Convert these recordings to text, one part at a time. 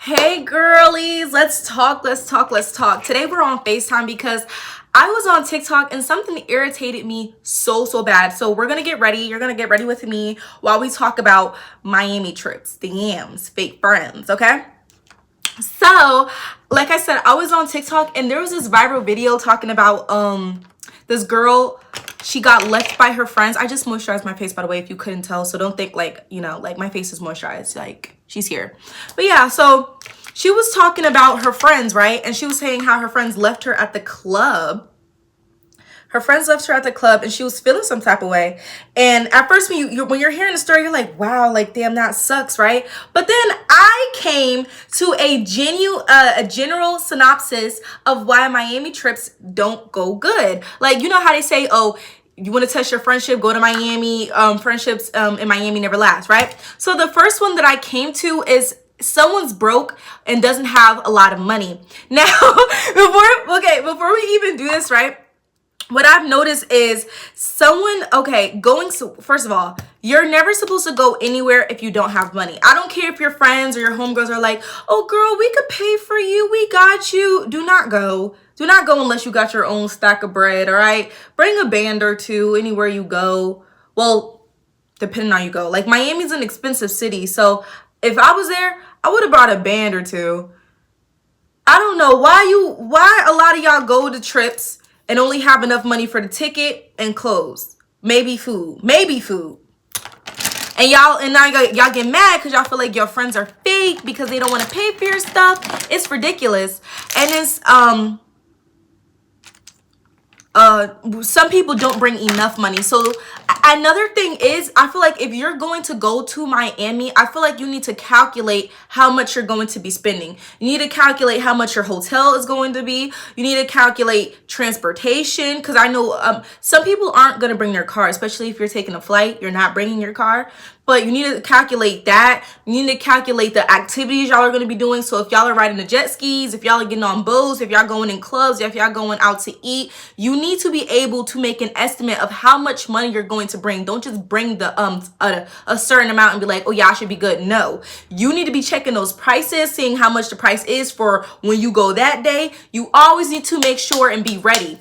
Hey girlies, let's talk. Today we're on FaceTime because I was on TikTok and something irritated me so bad. So we're gonna get ready. You're gonna get ready with me while we talk about Miami trips, the yams, fake friends, okay? So, like I said, I was on TikTok and there was this viral video talking about this girl. She got left by her friends. I just moisturized my face, by the way, if you couldn't tell. So don't think like, like my face is moisturized. Like she's here. But yeah, so she was talking about her friends, right? And she was saying how her friends left her at the club. Her friends left her at the club and she was feeling some type of way. And at first, when you're hearing the story, you're like, wow, like, damn, that sucks, right? But then I came to a general synopsis of why Miami trips don't go good. Like, you know how they say, oh, you want to test your friendship, go to Miami. Friendships in Miami never last, right? So the first one that I came to is someone's broke and doesn't have a lot of money. Now, before we even do this, right? What I've noticed is first of all, you're never supposed to go anywhere if you don't have money. I don't care if your friends or your homegirls are like, oh girl, we could pay for you. We got you. Do not go. Do not go unless you got your own stack of bread, all right? Bring a band or two anywhere you go. Well, depending on you go. Like Miami's an expensive city. So if I was there, I would have brought a band or two. I don't know why a lot of y'all go to trips and only have enough money for the ticket and clothes. Maybe food. And now y'all get mad because y'all feel like your friends are fake because they don't want to pay for your stuff. It's ridiculous. And it's some people don't bring enough money. So another thing is, I feel like if you're going to go to Miami, I feel like you need to calculate how much you're going to be spending. You need to calculate how much your hotel is going to be. You need to calculate transportation, because I know some people aren't going to bring their car, especially if you're taking a flight. You're not bringing your car. But you need to calculate that. You need to calculate the activities y'all are going to be doing. So if y'all are riding the jet skis, if y'all are getting on boats, if y'all going in clubs, if y'all going out to eat, you need to be able to make an estimate of how much money you're going to bring. Don't just bring the a certain amount and be like, oh yeah, I should be good. No, you need to be checking those prices, seeing how much the price is for when you go that day. You always need to make sure and be ready.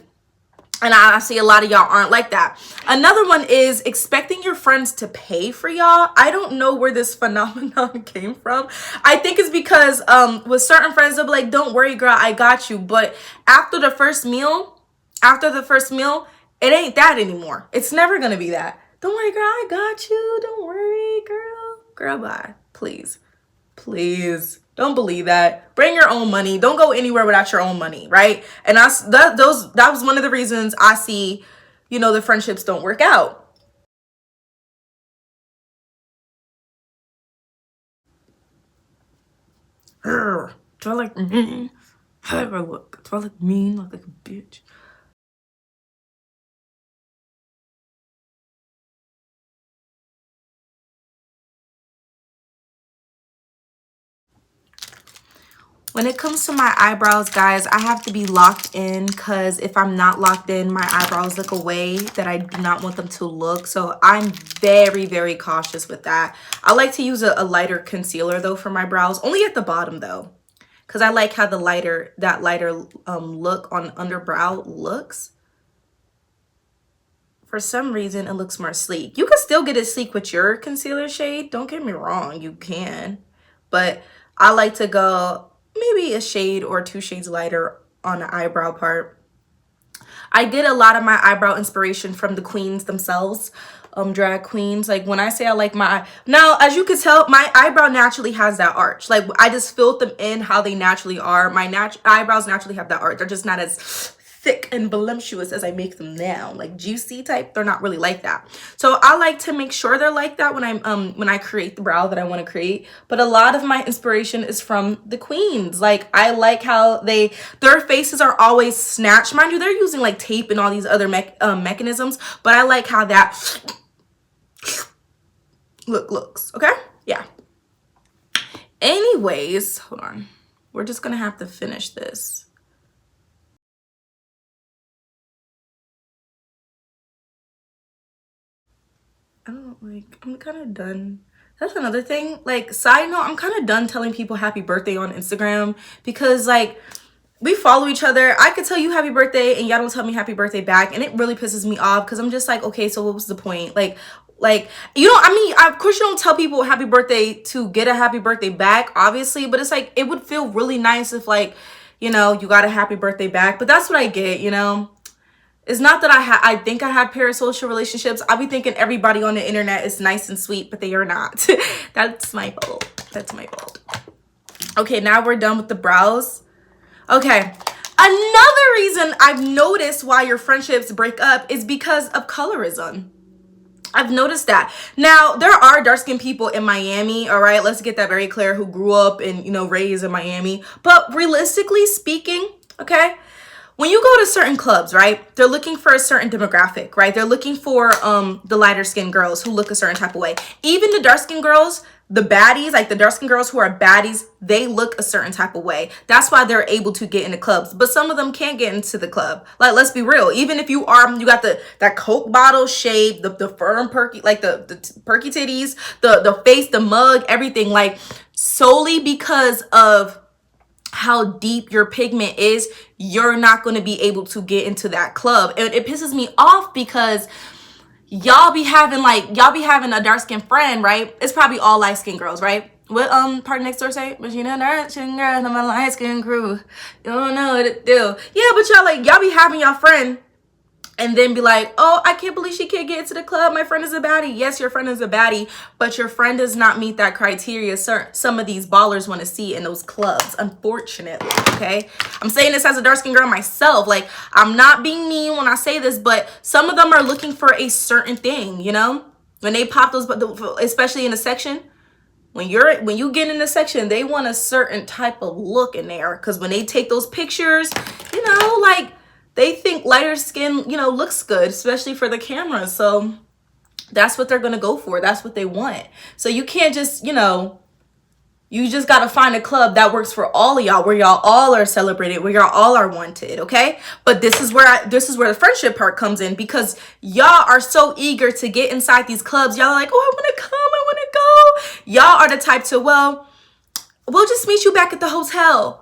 And I see a lot of y'all aren't like that. Another one is expecting your friends to pay for y'all. I don't know where this phenomenon came from. I think it's because with certain friends, they'll be like, don't worry, girl, I got you. But after the first meal, it ain't that anymore. It's never going to be that. Don't worry, girl, I got you. Don't worry, girl. Girl, bye. Please don't believe that. Bring your own money. Don't go anywhere without your own money, right? And that was one of the reasons I see, the friendships don't work out. Do I look mean? How do I look? Do I look mean? Look like a bitch? When it comes to my eyebrows, guys, I have to be locked in, because if I'm not locked in, my eyebrows look away that I do not want them to look. So I'm very cautious with that. I like to use a lighter concealer, though, for my brows. Only at the bottom, though, because I like how that lighter look on underbrow looks. For some reason, it looks more sleek. You can still get it sleek with your concealer shade. Don't get me wrong, you can. But I like to go maybe a shade or 2 shades lighter on the eyebrow part. I get a lot of my eyebrow inspiration from the queens themselves, drag queens. Like when I say I like now, as you can tell, my eyebrow naturally has that arch. Like I just filled them in how they naturally are. My eyebrows naturally have that arch. They're just not as thick and voluptuous as I make them now, like juicy type. They're not really like that. So I like to make sure they're like that when I create the brow that I want to create. But a lot of my inspiration is from the queens. Like I like how their faces are always snatched. Mind you, they're using like tape and all these other mechanisms, but I like how that looks. Okay, yeah. Anyways, hold on, we're just gonna have to finish this. I'm kind of done That's another thing. Like, side note, I'm kind of done telling people happy birthday on Instagram because, like, we follow each other. I could tell you happy birthday and y'all don't tell me happy birthday back. And it really pisses me off because I'm just like, okay, so what was the point? Like, you know, I mean, of course you don't tell people happy birthday to get a happy birthday back, obviously. But it's like, it would feel really nice if, like, you know, you got a happy birthday back. But that's what I get, you know. It's not that I think I have parasocial relationships. I be thinking everybody on the internet is nice and sweet, but they are not. That's my fault. That's my fault. Okay, now we're done with the brows. Okay. Another reason I've noticed why your friendships break up is because of colorism. I've noticed that. Now, there are dark-skinned people in Miami, all right? Let's get that very clear, who grew up and, you know, raised in Miami. But realistically speaking, okay, when you go to certain clubs, right, they're looking for a certain demographic, right? They're looking for the lighter skinned girls who look a certain type of way. Even the dark skinned girls, the baddies, like the dark skinned girls who are baddies, they look a certain type of way. That's why they're able to get into clubs. But some of them can't get into the club. Like, let's be real. Even if you got that Coke bottle shape, the firm perky, like the perky titties, the face, the mug, everything, like solely because of how deep your pigment is, you're not going to be able to get into that club. And it pisses me off because y'all be having a dark-skinned friend, right? It's probably all light-skinned girls, right? What Party Next Door say? But you know, dark-skinned girls, I'm a light-skinned crew. You don't know what to do. Yeah, but y'all be having y'all friend and then be like, oh, I can't believe she can't get into the club. My friend is a baddie. Yes, your friend is a baddie, but your friend does not meet that criteria. Some of these ballers want to see in those clubs, unfortunately, okay? I'm saying this as a dark-skinned girl myself. Like, I'm not being mean when I say this, but some of them are looking for a certain thing, you know? When they pop those, especially in a section, when you get in the section, they want a certain type of look in there. Because when they take those pictures, you know, like, they think lighter skin, you know, looks good, especially for the camera. So that's what they're going to go for. That's what they want. So you can't just, you know, you just got to find a club that works for all of y'all, where y'all all are celebrated, where y'all all are wanted, okay? But this is where the friendship part comes in, because y'all are so eager to get inside these clubs. Y'all are like, oh, I want to come, I want to go. Y'all are the type to, well, we'll just meet you back at the hotel.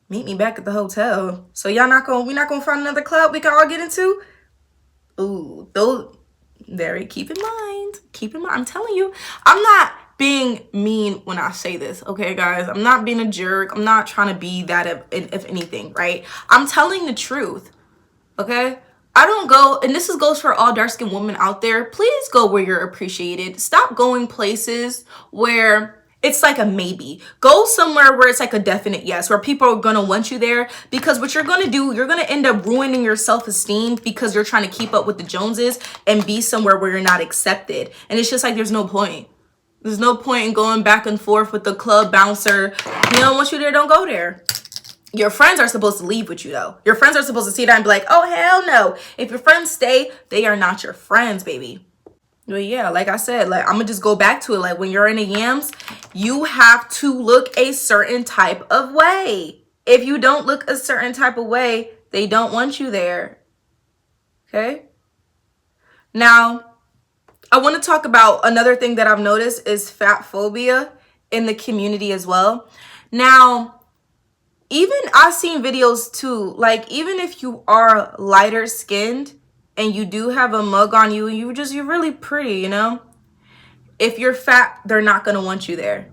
Meet me back at the hotel. So we're not gonna find another club we can all get into? Ooh, keep in mind. I'm telling you, I'm not being mean when I say this, okay, guys? I'm not being a jerk. I'm not trying to be that if anything, right? I'm telling the truth, okay? I don't go, and this goes for all dark-skinned women out there. Please go where you're appreciated. Stop going places where it's like a maybe. Go somewhere where it's like a definite yes, where people are gonna want you there, because what you're gonna do, you're gonna end up ruining your self-esteem because you're trying to keep up with the Joneses and be somewhere where you're not accepted. And it's just like, there's no point. There's no point in going back and forth with the club bouncer. He don't want you there, don't go there. Your friends are supposed to leave with you, though. Your friends are supposed to see that and be like, oh, hell no. If your friends stay, they are not your friends, baby. But yeah, like I said, like, I'm gonna just go back to it. Like, when you're in the yams, you have to look a certain type of way. If you don't look a certain type of way, they don't want you there. Okay? Now, I want to talk about another thing that I've noticed is fat phobia in the community as well. Now, even I've seen videos too, like, even if you are lighter skinned and you do have a mug on you, you're really pretty, you know? If you're fat, they're not gonna want you there.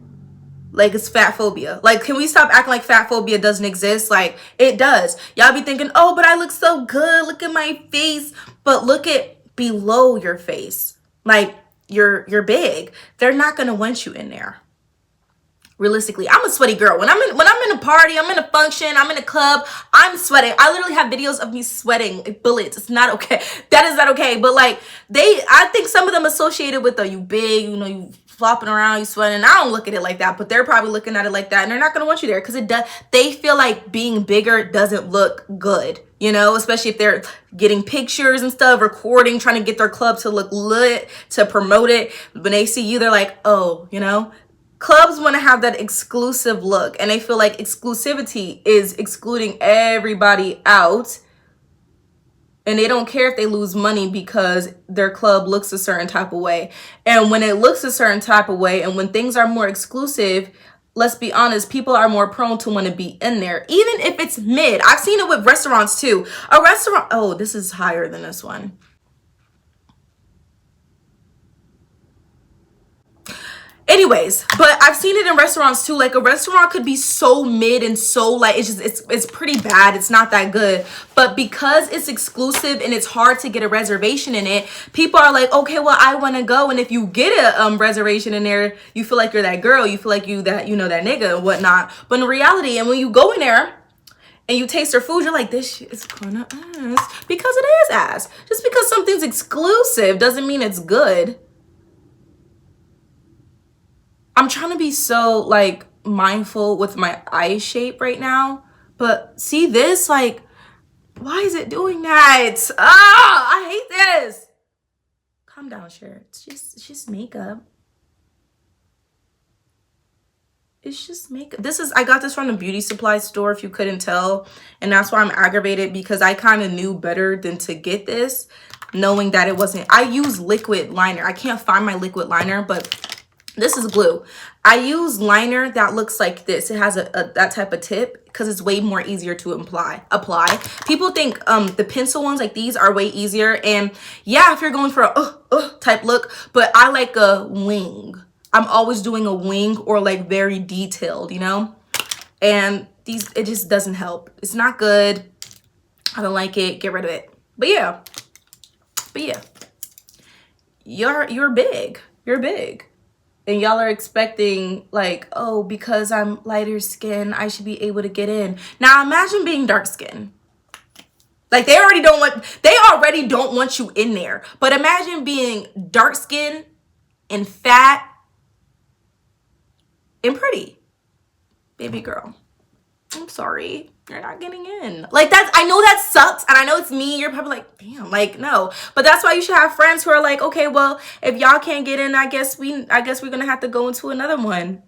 Like, it's fat phobia. Like, can we stop acting like fat phobia doesn't exist? Like, it does. Y'all be thinking, oh, but I look so good. Look at my face. But look at below your face. Like, you're big. They're not gonna want you in there. Realistically, I'm a sweaty girl. When I'm in a party, I'm in a function, I'm in a club, I'm sweating. I literally have videos of me sweating like bullets. It's not okay. That is not okay. But like, I think some of them associated with you big, you know, you flopping around, you sweating. I don't look at it like that, but they're probably looking at it like that, and they're not gonna want you there because they feel like being bigger doesn't look good. You know, especially if they're getting pictures and stuff, recording, trying to get their club to look lit, to promote it. When they see you, they're like, oh, you know. Clubs want to have that exclusive look, and they feel like exclusivity is excluding everybody out. And they don't care if they lose money because their club looks a certain type of way. And when it looks a certain type of way, and when things are more exclusive, let's be honest, people are more prone to want to be in there, even if it's mid. I've seen it with restaurants too. A restaurant, oh, this is higher than this one. Anyways, but I've seen it in restaurants too. Like a restaurant could be so mid and so like it's pretty bad. It's not that good. But because it's exclusive and it's hard to get a reservation in it, people are like, okay, well, I want to go. And if you get a reservation in there, you feel like you're that girl. You feel like that that nigga and whatnot. But in reality, and when you go in there and you taste their food, you're like, this shit is kind of ass, because it is ass. Just because something's exclusive doesn't mean it's good. I'm trying to be so like mindful with my eye shape right now, but see this, like, why is it doing that? I hate this. Calm down, Cher. It's just makeup. It's just makeup. I got this from the beauty supply store, if you couldn't tell, and that's why I'm aggravated, because I kind of knew better than to get this, knowing that it wasn't. I use liquid liner. I can't find my liquid liner, but this is glue. I use liner that looks like this. It has that type of tip because it's way more easier to apply. People think the pencil ones like these are way easier. And yeah, if you're going for a type look, but I like a wing. I'm always doing a wing or like very detailed, you know? And it just doesn't help. It's not good. I don't like it. Get rid of it. But yeah. You're big. You're big. And y'all are expecting like, oh, because I'm lighter skin, I should be able to get in. Now imagine being dark skin. Like they already don't want you in there. But imagine being dark skin and fat and pretty. Baby girl, I'm sorry. You're not getting in. Like I know that sucks, and I know it's me. You're probably like, damn, like no. But that's why you should have friends who are like, okay, well, if y'all can't get in, I guess we're gonna have to go into another one.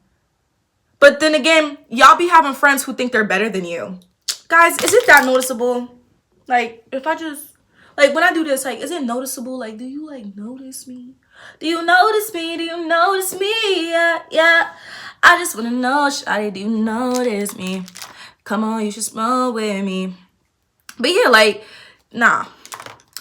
But then again, y'all be having friends who think they're better than you. Guys, is it that noticeable? Like, if I just like when I do this, like, is it noticeable? Like, do you like notice me? Do you notice me? Do you notice me? Yeah. I just wanna know, shawty, do you notice me? Come on, you should smoke with me. But yeah, like, nah.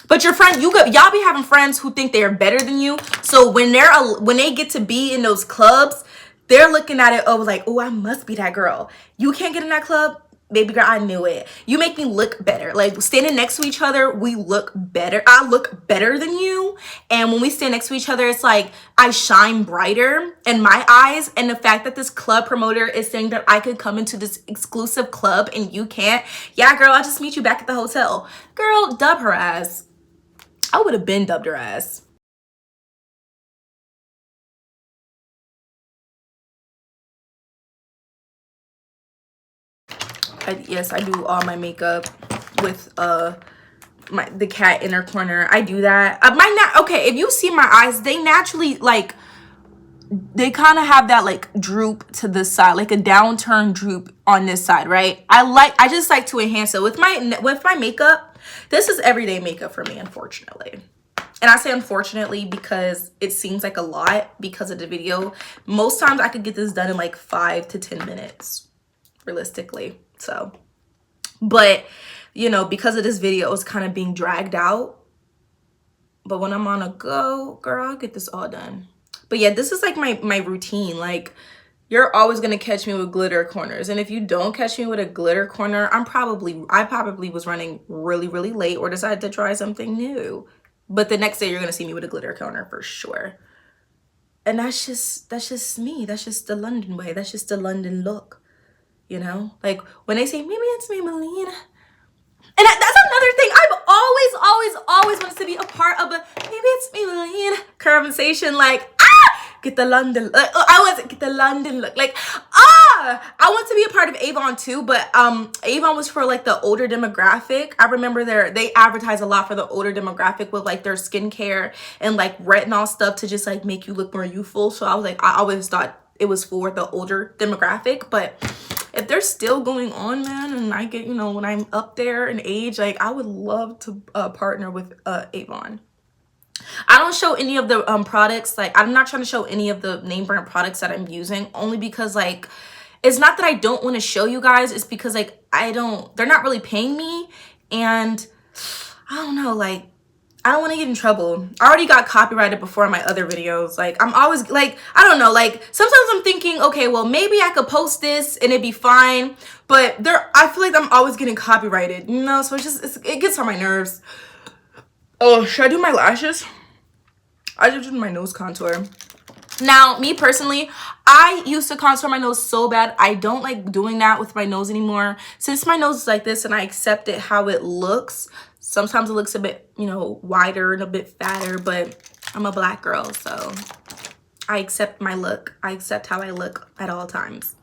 But your friend, y'all be having friends who think they're better than you. So when they get to be in those clubs, they're looking at it, oh, like, oh, I must be that girl. You can't get in that club? Baby girl, I knew it. You make me look better. Like standing next to each other, we look better. I look better than you. And when we stand next to each other, it's like I shine brighter in my eyes. And the fact that this club promoter is saying that I could come into this exclusive club and you can't. Yeah, girl, I'll just meet you back at the hotel. Girl, dub her ass. I would have been dubbed her ass. Yes, I do all my makeup with the cat inner corner. I do that. Okay, if you see my eyes, they naturally like they kind of have that like droop to the side, like a downturn droop on this side, right? I just like to enhance it with my makeup. This is everyday makeup for me, unfortunately. And I say unfortunately because it seems like a lot because of the video. Most times I could get this done in like 5 to 10 minutes, realistically. So, but you know, because of this video, it's kind of being dragged out. But when I'm on a go, girl, I'll get this all done. But yeah, this is like my routine. Like, you're always gonna catch me with glitter corners. And if you don't catch me with a glitter corner, I probably was running really, really late or decided to try something new. But the next day you're gonna see me with a glitter corner for sure. And that's just me. That's just the London way. That's just the London look. You know, like when they say, maybe it's Maybelline. And that's another thing. I've always wanted to be a part of a maybe it's Maybelline conversation. Like, get the London look. I want to get the London look. Like, I want to be a part of Avon too. But Avon was for like the older demographic. I remember they advertise a lot for the older demographic with like their skincare and like retinol stuff to just like make you look more youthful. So I was like, I always thought it was for the older demographic, but if they're still going on, man, and I get, you know, when I'm up there in age, like, I would love to partner with Avon. I don't show any of the products. Like, I'm not trying to show any of the name brand products that I'm using, only because, like, it's not that I don't want to show you guys. It's because, like, they're not really paying me. And I don't know, like, I don't want to get in trouble. I already got copyrighted before in my other videos. Like, I'm always, like, I don't know. Like, sometimes I'm thinking, okay, well, maybe I could post this and it'd be fine. But I feel like I'm always getting copyrighted, you know? So it gets on my nerves. Oh, should I do my lashes? I just did my nose contour. Now, me personally, I used to contour my nose so bad. I don't like doing that with my nose anymore. Since my nose is like this and I accept it how it looks, sometimes it looks a bit, you know, wider and a bit fatter, but I'm a black girl, so I accept my look. I accept how I look at all times,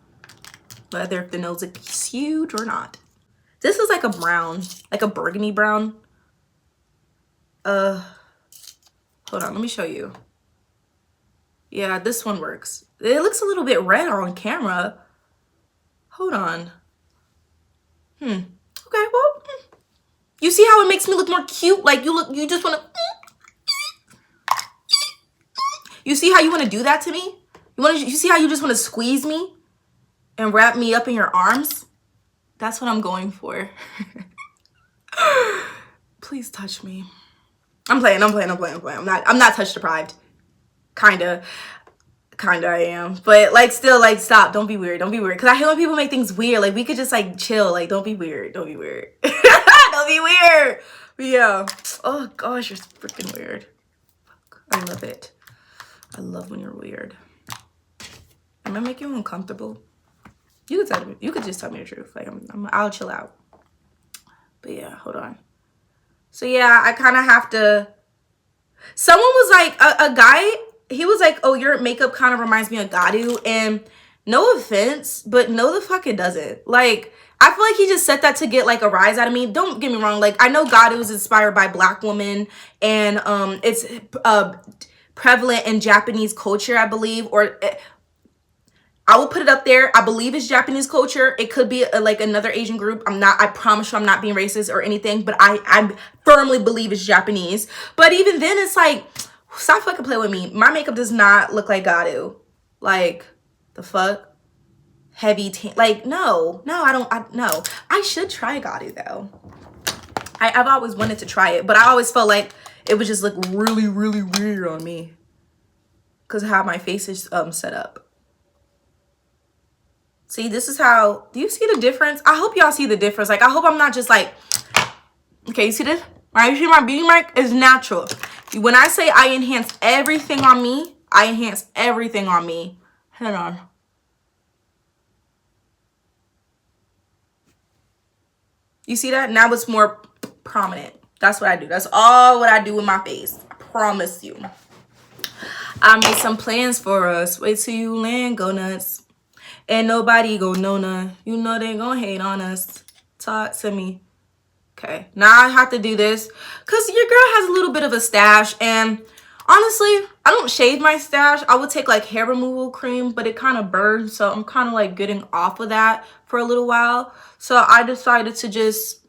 whether if the nose is huge or not. This is like a brown, like a burgundy brown. Hold on, let me show you. Yeah, this one works. It looks a little bit red on camera. Hold on. Okay, well, you see how it makes me look more cute? Like, you just want to, you see how you want to do that to me? You see how you just want to squeeze me and wrap me up in your arms? That's what I'm going for. Please touch me. I'm playing. I'm not touch deprived. Kinda I am. But, like, still, like, stop. Don't be weird. Because I hate when people make things weird. Like, we could just, like, chill. Like, don't be weird. Don't be weird. But, yeah. Oh, gosh, you're freaking weird. I love it. I love when you're weird. Am I making you uncomfortable? You could just tell me the truth. Like, I'll chill out. But, yeah, hold on. So, yeah, I kind of have to... Someone was like, a guy, he was like, oh, your makeup kind of reminds me of Gadu. And no offense, but no the fuck it doesn't. Like, I feel like he just said that to get, like, a rise out of me. Don't get me wrong. Like, I know Gadu is inspired by Black women. And it's prevalent in Japanese culture, I believe. Or... I will put it up there. I believe it's Japanese culture. It could be like another Asian group. I promise you I'm not being racist or anything, but I firmly believe it's Japanese. But even then, it's like, stop fucking playing with me. My makeup does not look like Gadu. Like, the fuck? Heavy tan. Like, no, no. I should try Gadu, though. I've always wanted to try it, but I always felt like it would just look really, really weird on me because of how my face is set up. See, this is how, do you see the difference? I hope y'all see the difference. Like, I hope I'm not just like, okay, you see this? Right, you see my beauty mark? It's natural. When I say I enhance everything on me, I enhance everything on me. Hold on. You see that? Now it's more prominent. That's what I do. That's all what I do with my face. I promise you. I made some plans for us. Wait till you land, go nuts. And nobody go know none. You know they gonna hate on us. Talk to me. Okay, now I have to do this because your girl has a little bit of a stash. And honestly, I don't shave my stash. I would take like hair removal cream, but it kind of burns. So I'm kind of like getting off of that for a little while. So I decided to just,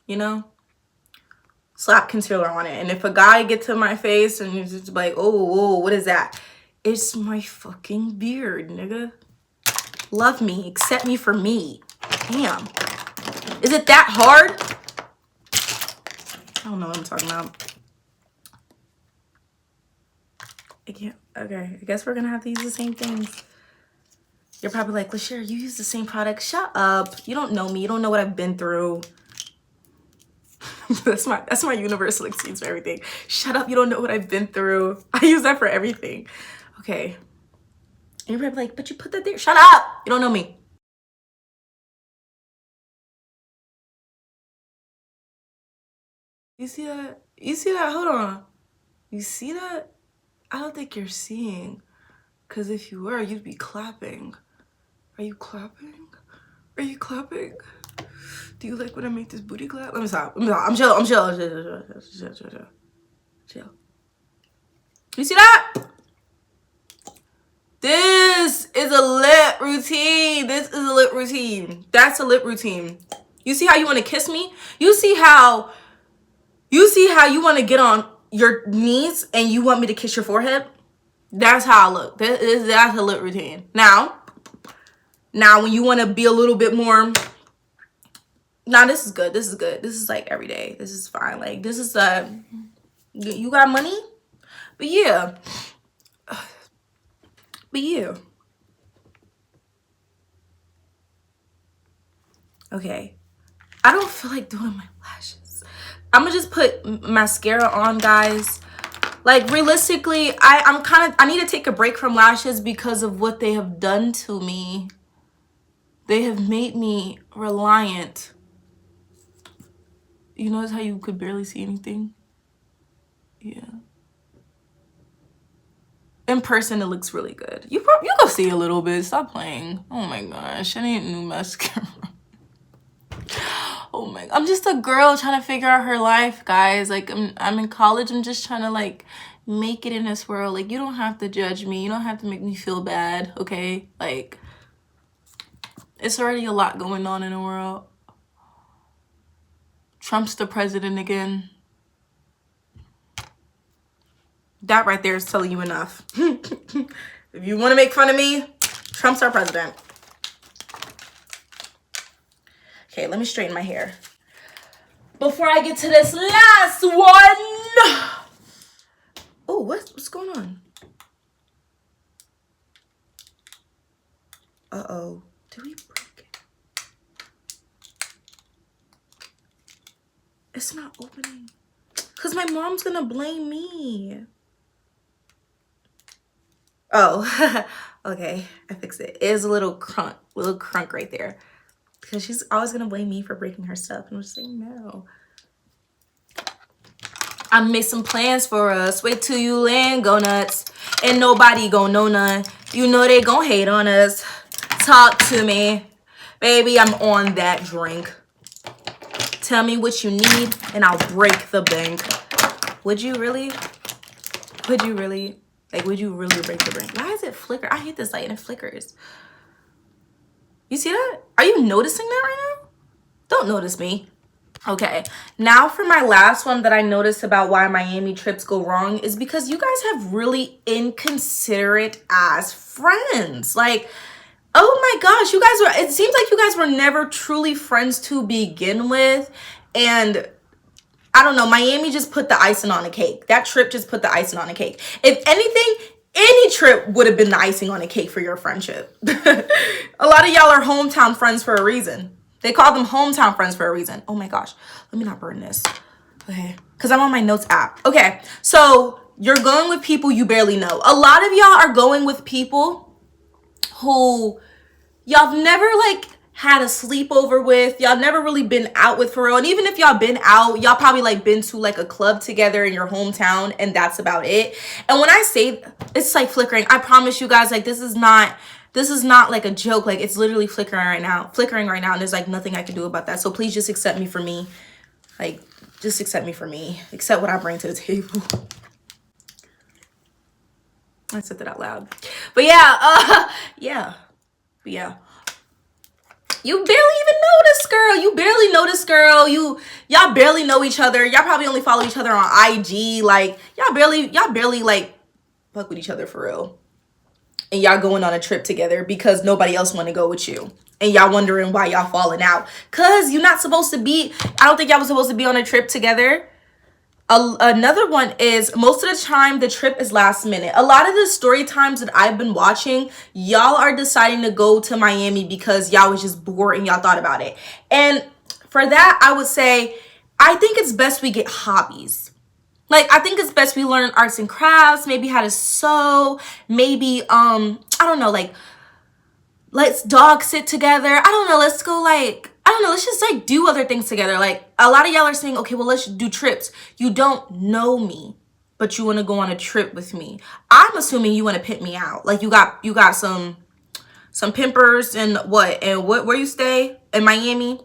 you know, slap concealer on it. And if a guy gets to my face and he's just like, oh, what is that? It's my fucking beard, nigga. Love me. Accept me for me. Damn. Is it that hard? I don't know what I'm talking about. Okay, I guess we're gonna have to use the same things. You're probably like, Lashira, you use the same product. Shut up. You don't know me. You don't know what I've been through. that's my universal excuse for everything. Shut up. You don't know what I've been through. I use that for everything. Okay. And you're probably like, but you put that there. Shut up. You don't know me. You see that? You see that? Hold on. You see that? I don't think you're seeing. Because if you were, you'd be clapping. Are you clapping? Are you clapping? Do you like when I make this booty clap? Let me stop. I'm chill. Chill. You see that? This is a lip routine. This is a lip routine. That's a lip routine. You see how you want to kiss me? You see how you want to get on your knees and you want me to kiss your forehead? That's how I look. That's a lip routine. Now when you want to be a little bit more, nah, this is good. This is good. This is like every day. This is fine. Like this is you got money? But yeah. Okay. I don't feel like doing my lashes. I'm gonna just put mascara on, guys. Like realistically, I need to take a break from lashes because of what they have done to me. They have made me reliant. You notice how you could barely see anything? Yeah. In person, it looks really good. You can see a little bit. Stop playing. Oh my gosh, I need new mascara. Oh my, I'm just a girl trying to figure out her life, guys. Like I'm in college. I'm just trying to like make it in this world. Like you don't have to judge me. You don't have to make me feel bad, okay? Like it's already a lot going on in the world. Trump's the president again. That right there is telling you enough. If you want to make fun of me, Trump's our president. Okay, let me straighten my hair before I get to this last one. Oh, what's going on? Uh-oh. Did we break it? It's not opening. Because my mom's going to blame me. Oh, okay. I fixed it. It is a little crunk right there. Because she's always going to blame me for breaking her stuff. And I'm just saying no. I made some plans for us. Wait till you land, go nuts. And nobody gon' know none. You know they gon' hate on us. Talk to me. Baby, I'm on that drink. Tell me what you need and I'll break the bank. Would you really? Would you really? Like, would you really break the bank? Why is it flicker? I hate this light and it flickers. You see that? Are you noticing that right now? Don't notice me. Okay, now for my last one that I noticed about why Miami trips go wrong is because you guys have really inconsiderate ass friends. Like, oh my gosh, you guys were, it seems like you guys were never truly friends to begin with. And I don't know, Miami just put the icing on the cake. That trip just put the icing on the cake. If anything, any trip would have been the icing on the cake for your friendship. A lot of y'all are hometown friends for a reason. They call them hometown friends for a reason. Oh my gosh. Let me not burn this. Okay. Because I'm on my notes app. Okay. So you're going with people you barely know. A lot of y'all are going with people who y'all have never like had a sleepover with. Y'all never really been out with for real. And even if y'all been out, y'all probably like been to like a club together in your hometown and that's about it. And when I say it's like flickering, I promise you guys, like this is not like a joke. Like it's literally flickering right now. And there's like nothing I can do about that. So please just accept me for me. Like just accept me for me. Accept what I bring to the table. I said that out loud. But yeah, yeah. You barely even know this girl. You barely know this girl. Y'all barely know each other. Y'all probably only follow each other on IG. Like y'all barely like fuck with each other for real. And y'all going on a trip together because nobody else want to go with you. And y'all wondering why y'all falling out. Cause you're not supposed to be, I don't think y'all was supposed to be on a trip together. Another one is most of the time the trip is last minute. A lot of the story times that I've been watching, y'all are deciding to go to Miami because y'all was just bored and y'all thought about it. And for that, I would say, I think it's best we get hobbies. Like, I think it's best we learn arts and crafts, maybe how to sew, maybe, I don't know, like, let's dog sit together. I don't know, let's go, like, I don't know, let's just, like, do other things together. Like, a lot of y'all are saying, okay, well, let's do trips. You don't know me, but you want to go on a trip with me. I'm assuming you want to pimp me out. Like, you got some pimpers and where you stay? In Miami?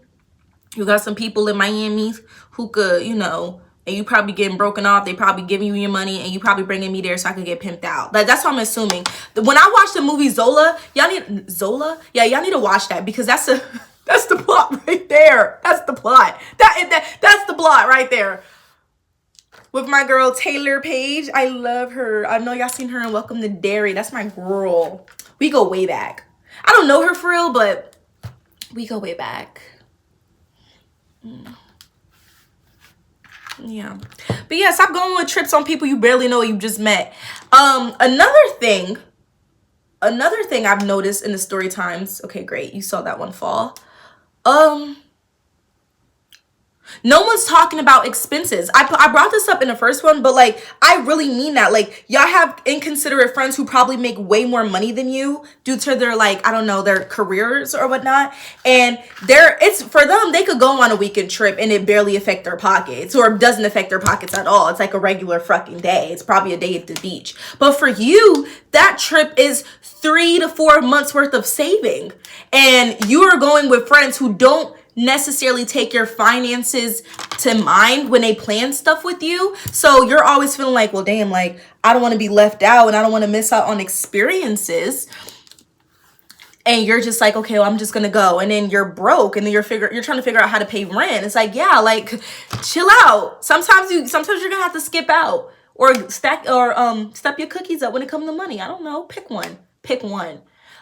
You got some people in Miami who could, you know, and you probably getting broken off. They probably giving you your money, and you probably bringing me there so I could get pimped out. Like, that's what I'm assuming. When I watched the movie Zola, y'all need Yeah, y'all need to watch that, because that's the plot right there. That's the plot. That's the plot right there. With my girl Taylor Page, I love her. I know y'all seen her in Welcome to Derry. That's my girl. We go way back. I don't know her for real, but we go way back. Yeah. But yeah, stop going with trips on people you barely know, you just met. Another thing I've noticed in the story times. Okay, great. You saw that one fall. No one's talking about expenses. I brought this up in the first one, but like, I really mean that. Like, y'all have inconsiderate friends who probably make way more money than you due to their, like, I don't know, their careers or whatnot. And it's for them, they could go on a weekend trip and it barely affect their pockets, or doesn't affect their pockets at all. It's like a regular fucking day. It's probably a day at the beach. But for you, that trip is 3 to 4 months worth of saving. And you are going with friends who don't necessarily take your finances to mind when they plan stuff with you. So you're always feeling like, well, damn, like, I don't want to be left out and I don't want to miss out on experiences. And you're just like, okay, well, I'm just gonna go. And then you're broke, and then you're trying to figure out how to pay rent. It's like, yeah, like, chill out. Sometimes you're gonna have to skip out or step your cookies up when it comes to money. I don't know. Pick one.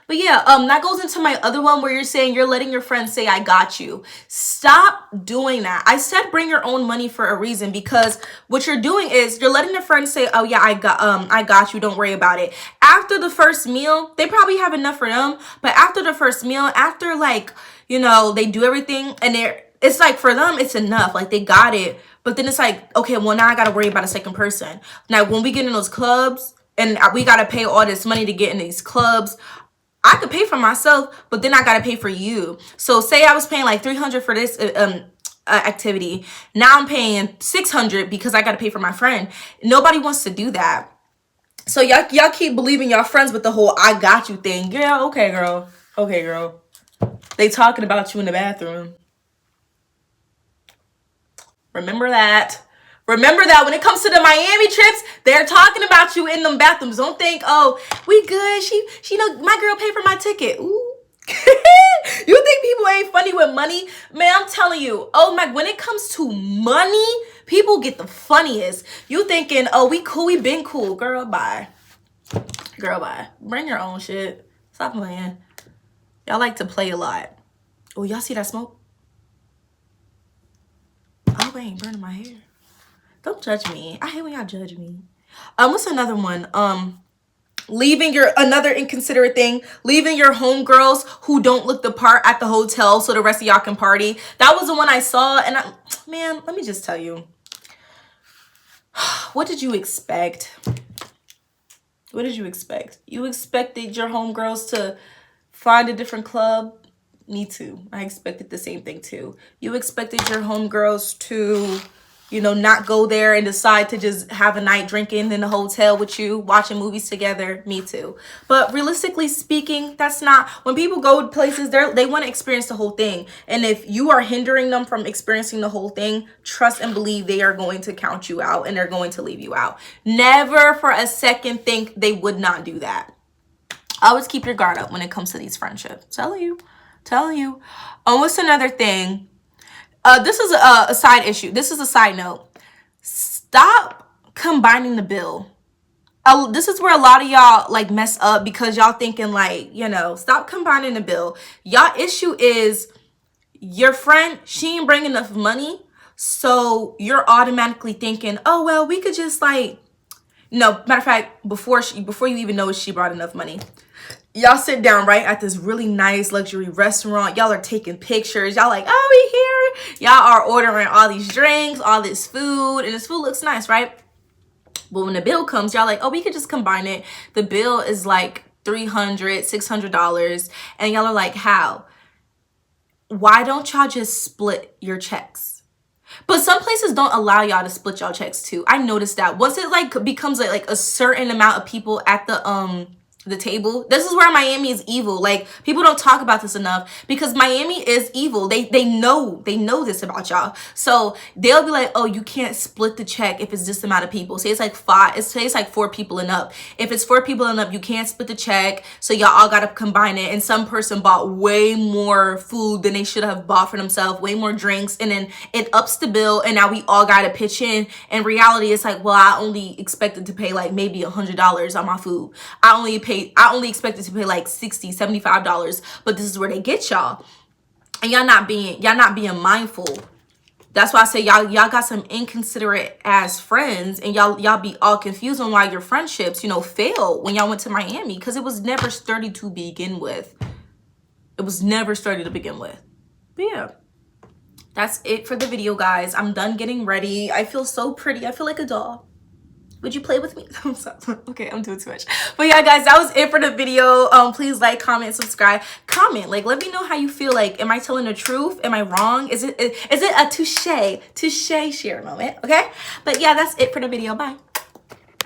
But yeah, that goes into my other one where you're saying you're letting your friends say, I got you. Stop doing that. I said bring your own money for a reason, because what you're doing is you're letting the friends say, oh yeah, I got you. Don't worry about it. After the first meal, they probably have enough for them. But after the first meal, after, like, you know, they do everything and it's like, for them, it's enough. Like, they got it. But then it's like, okay, well, now I got to worry about a second person. Now, when we get in those clubs and we got to pay all this money to get in these clubs, I could pay for myself, but then I got to pay for you. So say I was paying like $300 for this activity. Now I'm paying $600 because I got to pay for my friend. Nobody wants to do that. So y'all keep believing y'all friends with the whole I got you thing. Yeah, okay, girl. Okay, girl. They talking about you in the bathroom. Remember that. Remember that when it comes to the Miami trips, they're talking about you in them bathrooms. Don't think, oh, we good. She know my girl paid for my ticket. Ooh. You think people ain't funny with money? Man, I'm telling you. Oh my, when it comes to money, people get the funniest. You thinking, oh, we cool, we been cool. Girl, bye. Girl, bye. Bring your own shit. Stop playing. Y'all like to play a lot. Oh, y'all see that smoke? Oh, I ain't burning my hair. Don't judge me. I hate when y'all judge me. What's another one? Another inconsiderate thing, leaving your homegirls who don't look the part at the hotel so the rest of y'all can party. That was the one I saw, and man, let me just tell you. What did you expect? What did you expect? You expected your homegirls to find a different club? Me too. I expected the same thing too. You expected your homegirls to, you know, not go there and decide to just have a night drinking in the hotel with you, watching movies together. Me too. But realistically speaking, that's not, when people go to places, they want to experience the whole thing. And if you are hindering them from experiencing the whole thing, trust and believe they are going to count you out and they're going to leave you out. Never for a second think they would not do that. Always keep your guard up when it comes to these friendships. Telling you. What's another thing? This is a side issue. This is a side note. Stop combining the bill. This is where a lot of y'all like mess up, because y'all thinking like, you know, stop combining the bill. Y'all issue is your friend, she ain't bring enough money. So you're automatically thinking, oh, well, we could just like, no, matter of fact, before you even know she brought enough money. Y'all sit down right at this really nice luxury restaurant. Y'all are taking pictures. Y'all like, oh, we here. Y'all are ordering all these drinks, all this food, and this food looks nice, right? But when the bill comes, y'all like, oh, we could just combine it. The bill is like $300, $600. And y'all are like, how? Why don't y'all just split your checks? But some places don't allow y'all to split y'all checks too. I noticed that once it like becomes like a certain amount of people at the the table. This is where Miami is evil. Like, people don't talk about this enough because Miami is evil. They know this about y'all. So they'll be like, oh, you can't split the check if it's this amount of people. Say it's like say it's like 4 people and up. If it's 4 people and up, you can't split the check. So y'all all gotta combine it. And some person bought way more food than they should have bought for themselves, way more drinks, and then it ups the bill, and now we all gotta pitch in. In reality, it's like, well, I only expected to pay like maybe $100 on my food. I only expected to pay like $60, $75, but this is where they get y'all. And y'all not being mindful. That's why I say y'all got some inconsiderate ass friends, and y'all be all confused on why your friendships, you know, failed when y'all went to Miami, because it was never sturdy to begin with. It was never sturdy to begin with. But yeah, that's it for the video, guys. I'm done getting ready. I feel so pretty. I feel like a doll. Would you play with me? Okay, I'm doing too much. But yeah, guys, that was it for the video. Please like, comment, subscribe, comment. Like, let me know how you feel. Like, am I telling the truth? Am I wrong? Is it a touche share moment? Okay. But yeah, that's it for the video. Bye.